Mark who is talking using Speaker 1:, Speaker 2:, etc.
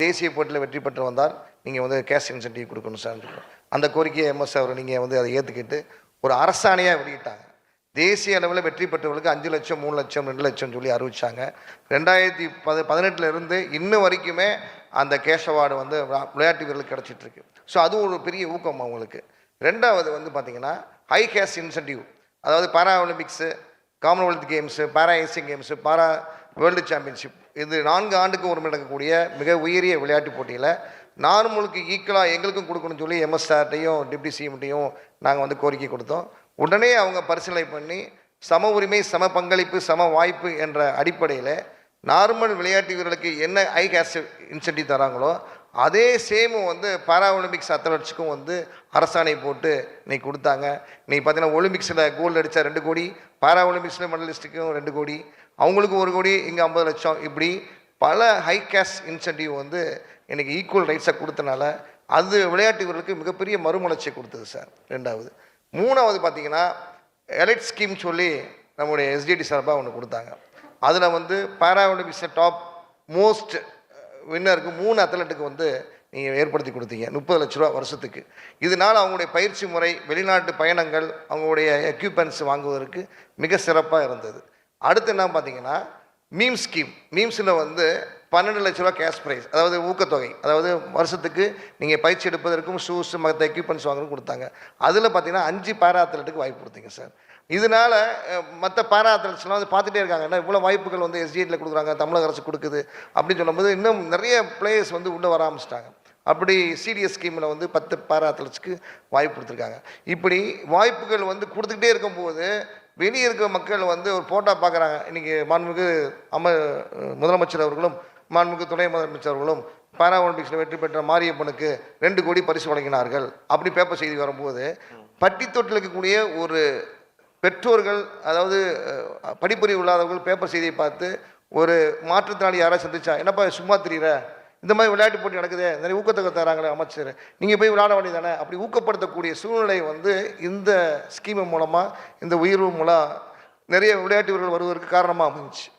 Speaker 1: தேசிய போட்டியில் வெற்றி பெற்று வந்தால் நீங்கள் வந்து கேஷ் இன்சென்டிவ் கொடுக்கணும் சார். அந்த கோரிக்கையை எம்எஸ் அவர் நீங்கள் வந்து அதை ஏற்றுக்கிட்டு ஒரு அரசாணையாக வெளியிட்டாங்க. தேசிய அளவில் வெற்றி பெற்றவர்களுக்கு 5 லட்சம் 3 லட்சம் 2 லட்சம் சொல்லி அறிவிச்சாங்க. 2018 இன்னும் வரைக்குமே அந்த கேஷ் அவார்டு வந்து விளையாட்டு வீரர்களுக்கு கிடச்சிட்ருக்கு. ஸோ அது ஒரு பெரிய ஊக்கம் அவங்களுக்கு. ரெண்டாவது வந்து பார்த்திங்கன்னா ஹை கேஷ் இன்சென்டிவ், அதாவது பாரா ஒலிம்பிக்ஸு, காமன்வெல்த் கேம்ஸு, பாரா ஏசியன் கேம்ஸு, பாரா வேர்ல்டு சாம்பியன்ஷிப், இது 4 ஆண்டுக்கு ஒரு நடக்கக்கூடிய மிக உயரிய விளையாட்டு போட்டியில் நார்மலுக்கு ஈக்குவலாக எங்களுக்கும் கொடுக்கணும்னு சொல்லி எம்எஸ் சார்ட்டையும் டிப்டி சிஎம்ட்டையும் நாங்கள் வந்து கோரிக்கை கொடுத்தோம். உடனே அவங்க பரிசீலனை பண்ணி சம உரிமை, சம பங்களிப்பு, சம வாய்ப்பு என்ற அடிப்படையில் நார்மல் விளையாட்டு வீரர்களுக்கு என்ன ஹை கேஷ் இன்சென்டிவ் தராங்களோ அதே சேமு வந்து பாரா ஒலிம்பிக்ஸ் அத்லெட்ஸுக்கும் வந்து அரசாணை போட்டு இன்னைக்கு கொடுத்தாங்க. இன்னைக்கு பார்த்தீங்கன்னா ஒலிம்பிக்ஸில் கோல்டு அடித்தா 2 கோடி, பாரா ஒலிம்பிக்ஸில் மெடலிஸ்ட்டுக்கும் 2 கோடி, அவங்களுக்கு 1 கோடி, இங்கே 50 லட்சம், இப்படி பல ஹை கேஷ் இன்சென்டிவ் வந்து எனக்கு ஈக்குவல் ரைட்ஸை கொடுத்தனால அது விளையாட்டு வீரர்களுக்கு மிகப்பெரிய மறுமலர்ச்சியை கொடுத்தது சார். ரெண்டாவது. மூணாவது பார்த்தீங்கன்னா எலைட் ஸ்கீம் சொல்லி நம்முடைய எஸ்டிடி சார்பாக ஒன்று கொடுத்தாங்க. அதில் வந்து பாரா ஒலிம்பிக்ஸில் டாப் மோஸ்ட் வின்னருக்கு 3 அத்லெட்டுக்கு வந்து நீங்கள் ஏற்படுத்தி கொடுத்தீங்க 30 லட்ச ரூபா வருஷத்துக்கு. இதனால் அவங்களுடைய பயிற்சி முறை, வெளிநாட்டு பயணங்கள், அவங்களுடைய எக்யூப்மெண்ட்ஸ் வாங்குவதற்கு மிக சிறப்பாக இருந்தது. அடுத்து என்ன பார்த்தீங்கன்னா மீம் ஸ்கீம். மீம்ஸில் வந்து 12 லட்ச ரூபா கேஷ் ப்ரைஸ், அதாவது ஊக்கத்தொகை, அதாவது வருஷத்துக்கு நீங்கள் பயிற்சி எடுப்பதற்கும் ஷூஸ் மற்ற எக்யூப்மெண்ட்ஸ் வாங்குறதுக்கும் கொடுத்தாங்க. அதில் பார்த்தீங்கன்னா 5 பாரா அத்லெட்டுக்கு வாய்ப்பு கொடுத்தீங்க சார். இதனால் மற்ற பாரா அத்லெட்ஸ்லாம் வந்து பார்த்துட்டே இருக்காங்கன்னா இவ்வளோ வாய்ப்புகள் வந்து எஸ்டிஎட்டில் கொடுக்குறாங்க, தமிழக அரசு கொடுக்குது அப்படின்னு சொல்லும்போது இன்னும் நிறைய பிளேயர்ஸ் வந்து உள்ளே வர ஆரம்பிச்சிட்டாங்க. அப்படி சிடிஎஸ் ஸ்கீமில் வந்து 10 பாரா அத்லெட்ஸ்க்கு வாய்ப்பு கொடுத்துருக்காங்க. இப்படி வாய்ப்புகள் வந்து கொடுத்துக்கிட்டே இருக்கும்போது வெளியே இருக்கிற மக்கள் வந்து ஒரு ஃபோட்டோ பார்க்குறாங்க. இன்றைக்கி மாண்புமிகு முதலமைச்சர் அவர்களும் மாண்புமிகு துணை முதலமைச்சர் அவர்களும் பாரா ஒலிம்பிக்ஸில் வெற்றி பெற்ற மாரியப்பனுக்கு 2 கோடி பரிசு வழங்கினார்கள் அப்படி பேப்பர் செய்தி வரும்போது பட்டி தொட்டில் இருக்கக்கூடிய ஒரு பெற்றோர்கள், அதாவது படிப்பறிவு இல்லாதவர்கள் பேப்பர் செய்தியை பார்த்து ஒரு மாற்றுத்திறனாளி யாராவது சந்திச்சா, என்னப்பா சும்மா தெரியுற, இந்த மாதிரி விளையாட்டு போட்டி நடக்குது, நிறைய ஊக்கத்தொகை தராங்களே அமைச்சர், நீங்கள் போய் விளையாட வேண்டியதானே, அப்படி ஊக்கப்படுத்தக்கூடிய சூழ்நிலை வந்து இந்த ஸ்கீம் மூலமாக, இந்த உயர்வு மூலம் நிறைய விளையாட்டு வீரர்கள் வருவதற்கு காரணமாக அமைஞ்சிச்சு.